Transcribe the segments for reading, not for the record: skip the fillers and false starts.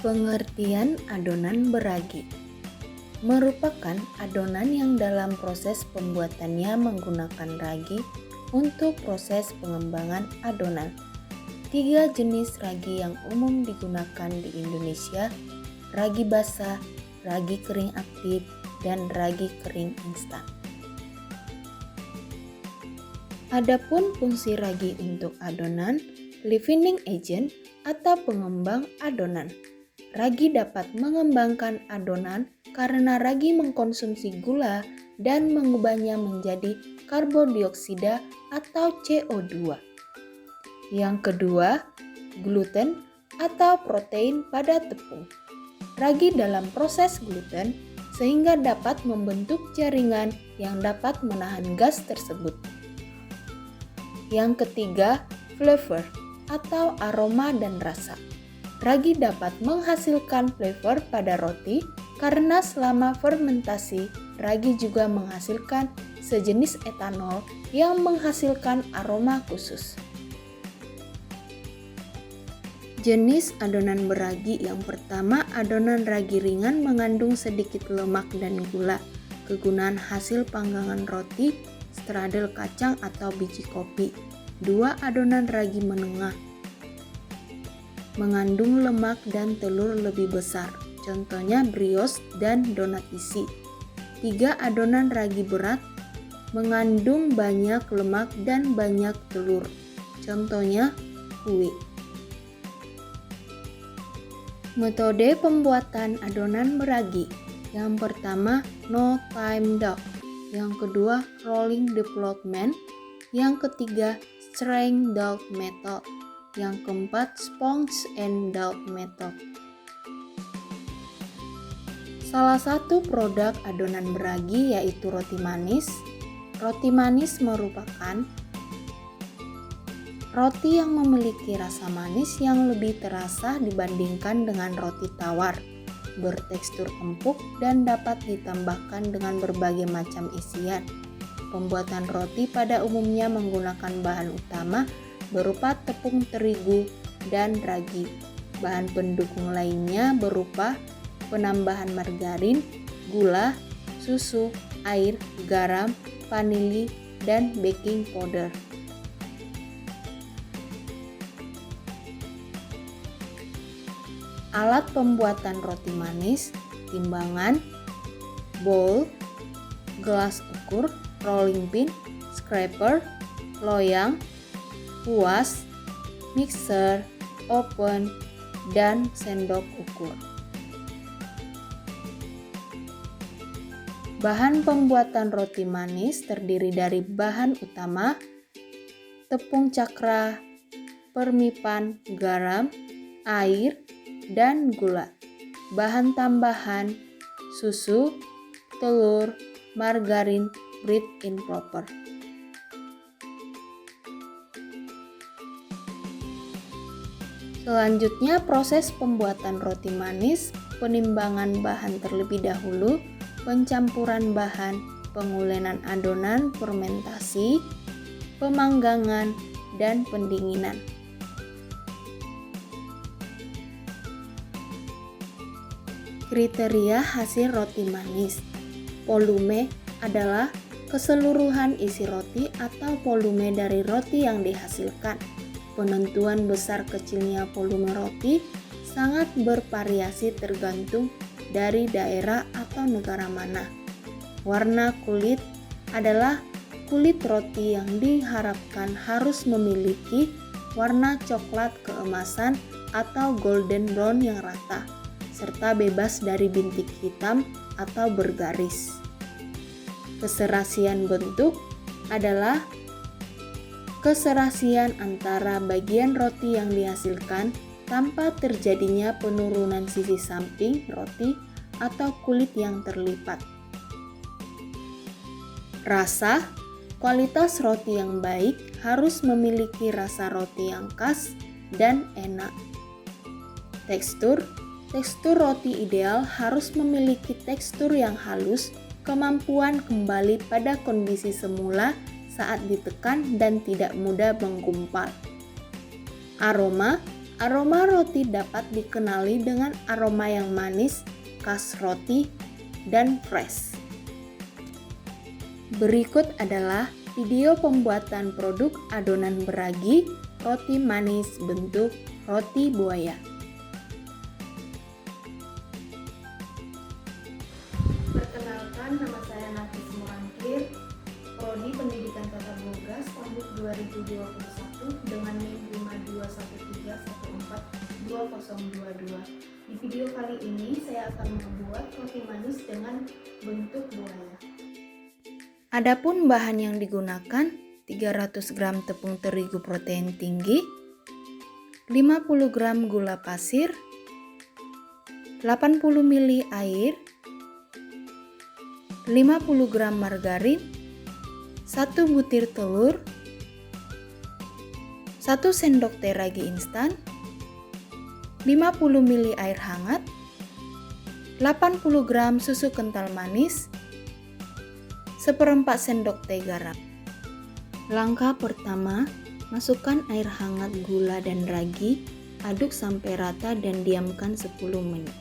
Pengertian adonan beragi merupakan adonan yang dalam proses pembuatannya menggunakan ragi untuk proses pengembangan adonan. 3 jenis ragi yang umum digunakan di Indonesia: ragi basah, ragi kering aktif, dan ragi kering instan. Adapun fungsi ragi untuk adonan, leavening agent atau pengembang adonan. Ragi dapat mengembangkan adonan karena ragi mengkonsumsi gula dan mengubahnya menjadi karbodioksida atau CO2. Yang kedua, gluten atau protein pada tepung. Ragi dalam proses gluten sehingga dapat membentuk jaringan yang dapat menahan gas tersebut. Yang ketiga, flavor atau aroma dan rasa. Ragi dapat menghasilkan flavor pada roti karena selama fermentasi, ragi juga menghasilkan sejenis etanol yang menghasilkan aroma khusus. Jenis adonan beragi yang pertama, adonan ragi ringan mengandung sedikit lemak dan gula. Kegunaan hasil panggangan roti, strudel kacang atau biji kopi. 2. Adonan ragi menengah mengandung lemak dan telur lebih besar, contohnya brioche dan donat isi. 3. Adonan ragi berat mengandung banyak lemak dan banyak telur, contohnya kue. Metode pembuatan adonan beragi. Yang pertama, no time dough. Yang kedua, rolling development. Yang ketiga, string dough method. Yang keempat, sponge and dough method. Salah satu produk adonan beragi yaitu roti manis. Roti manis merupakan roti yang memiliki rasa manis yang lebih terasa dibandingkan dengan roti tawar, bertekstur empuk dan dapat ditambahkan dengan berbagai macam isian. Pembuatan roti pada umumnya menggunakan bahan utama berupa tepung terigu dan ragi. Bahan pendukung lainnya berupa penambahan margarin, gula, susu, air, garam, vanili, dan baking powder. Alat pembuatan roti manis, timbangan, bowl, gelas ukur, rolling pin, scraper, loyang, kuas, mixer, oven, dan sendok ukur. Bahan pembuatan roti manis terdiri dari bahan utama, tepung cakra, permipan, garam, air, dan gula. Bahan tambahan, susu, telur, margarin, bread improper. Selanjutnya, proses pembuatan roti manis, penimbangan bahan terlebih dahulu, pencampuran bahan, pengulenan adonan, fermentasi, pemanggangan, dan pendinginan. Kriteria hasil roti manis. Volume adalah keseluruhan isi roti atau volume dari roti yang dihasilkan. Penentuan besar kecilnya volume roti sangat bervariasi tergantung dari daerah atau negara mana. Warna kulit adalah kulit roti yang diharapkan harus memiliki warna coklat keemasan atau golden brown yang rata, serta bebas dari bintik hitam atau bergaris. Keserasian bentuk adalah keserasian antara bagian roti yang dihasilkan tanpa terjadinya penurunan sisi samping roti atau kulit yang terlipat. Rasa, kualitas roti yang baik harus memiliki rasa roti yang khas dan enak. Tekstur, tekstur roti ideal harus memiliki tekstur yang halus, kemampuan kembali pada kondisi semula saat ditekan dan tidak mudah menggumpal. Aroma Aroma roti dapat dikenali dengan aroma yang manis, khas roti, dan fresh. Berikut adalah video pembuatan produk adonan beragi roti manis bentuk roti buaya. Perkenalkan, nama saya Nafis Murangkir, Prodi Pendidikan Tata Boga tahun 2021 dengan NIM 52131422022. Di video kali ini saya akan membuat roti manis dengan bentuk buaya. Adapun bahan yang digunakan 300 gram tepung terigu protein tinggi, 50 gram gula pasir, 80 ml air, 50 gram margarin, 1 butir telur, 1 sendok teh ragi instan, 50 ml air hangat, 80 gram susu kental manis, 1/4 sendok teh garam. Langkah pertama, masukkan air hangat, gula, dan ragi, aduk sampai rata dan diamkan 10 menit.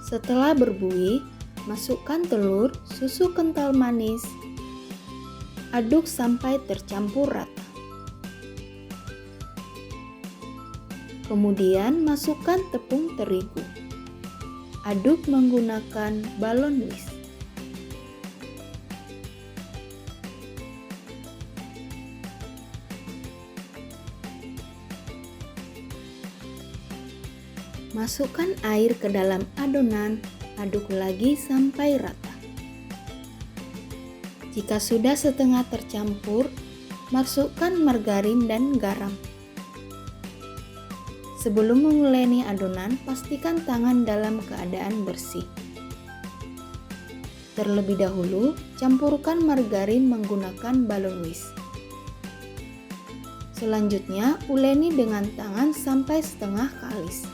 Setelah berbuih, masukkan telur, susu kental manis, aduk sampai tercampur rata. Kemudian masukkan tepung terigu. Aduk menggunakan balon whisk. Masukkan air ke dalam adonan, aduk lagi sampai rata. Jika sudah setengah tercampur, masukkan margarin dan garam. Sebelum menguleni adonan, pastikan tangan dalam keadaan bersih. Terlebih dahulu, campurkan margarin menggunakan balon whisk. Selanjutnya, uleni dengan tangan sampai setengah kalis.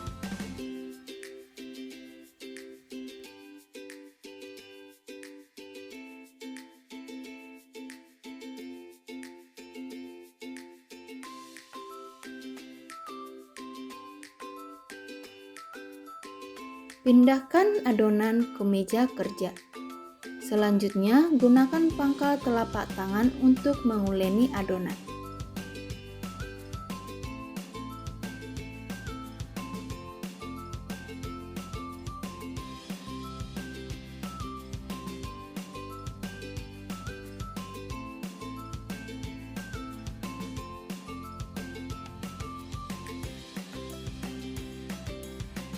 Pindahkan adonan ke meja kerja. Selanjutnya, gunakan pangkal telapak tangan untuk menguleni adonan.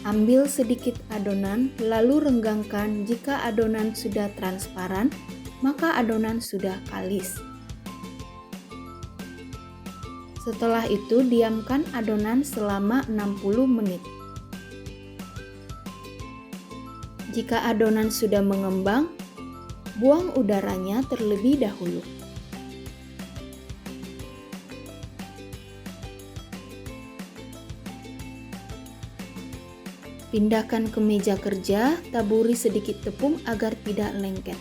Ambil sedikit adonan, lalu renggangkan. Jika adonan sudah transparan, maka adonan sudah kalis. Setelah itu, diamkan adonan selama 60 menit. Jika adonan sudah mengembang, buang udaranya terlebih dahulu. Pindahkan ke meja kerja, taburi sedikit tepung agar tidak lengket.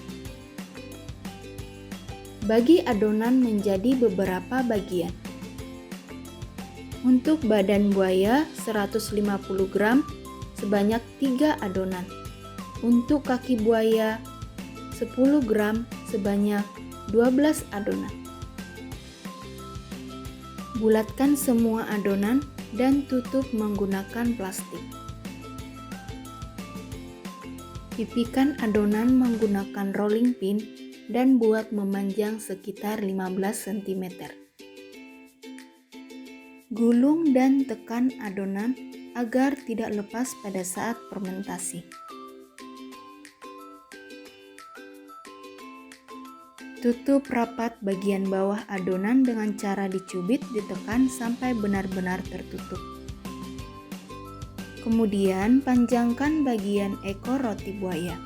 Bagi adonan menjadi beberapa bagian. Untuk badan buaya 150 gram sebanyak 3 adonan. Untuk kaki buaya 10 gram sebanyak 12 adonan. Bulatkan semua adonan dan tutup menggunakan plastik. Pipikan adonan menggunakan rolling pin dan buat memanjang sekitar 15 cm. Gulung dan tekan adonan agar tidak lepas pada saat fermentasi. Tutup rapat bagian bawah adonan dengan cara dicubit, ditekan sampai benar-benar tertutup. Kemudian panjangkan bagian ekor roti buaya.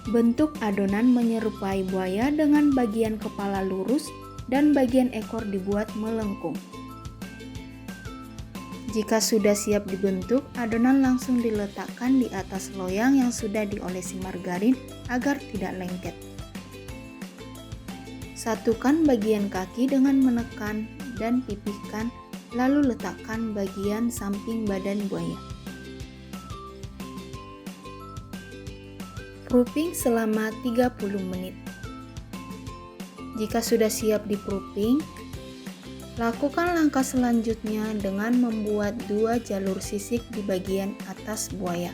Bentuk adonan menyerupai buaya dengan bagian kepala lurus dan bagian ekor dibuat melengkung. Jika sudah siap dibentuk, adonan langsung diletakkan di atas loyang yang sudah diolesi margarin agar tidak lengket. Satukan bagian kaki dengan menekan dan pipihkan, lalu letakkan bagian samping badan buaya. Proofing selama 30 menit. Jika sudah siap di-proofing, lakukan langkah selanjutnya dengan membuat 2 jalur sisik di bagian atas buaya.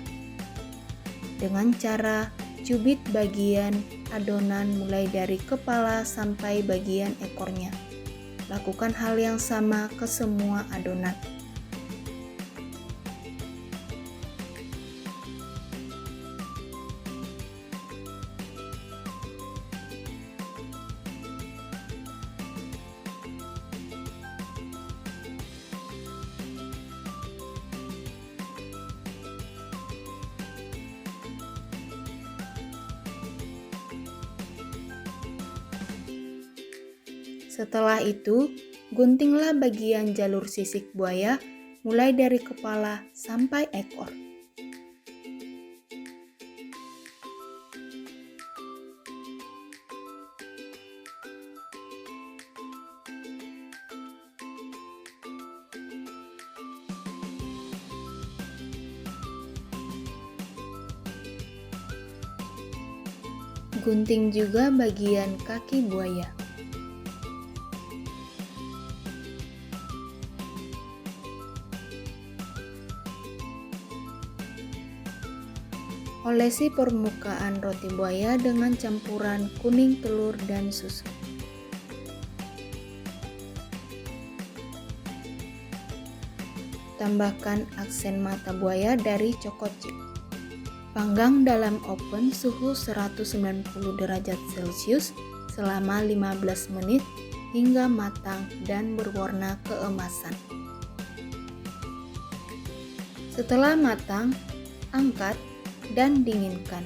Dengan cara cubit bagian adonan mulai dari kepala sampai bagian ekornya. Lakukan hal yang sama ke semua adonan. Setelah itu, guntinglah bagian jalur sisik buaya mulai dari kepala sampai ekor. Gunting juga bagian kaki buaya. Olesi permukaan roti buaya dengan campuran kuning telur dan susu. Tambahkan aksen mata buaya dari choco chip. Panggang dalam oven suhu 190 derajat Celcius selama 15 menit hingga matang dan berwarna keemasan. Setelah matang, angkat dan dinginkan.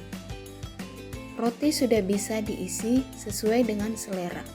Roti sudah bisa diisi sesuai dengan selera.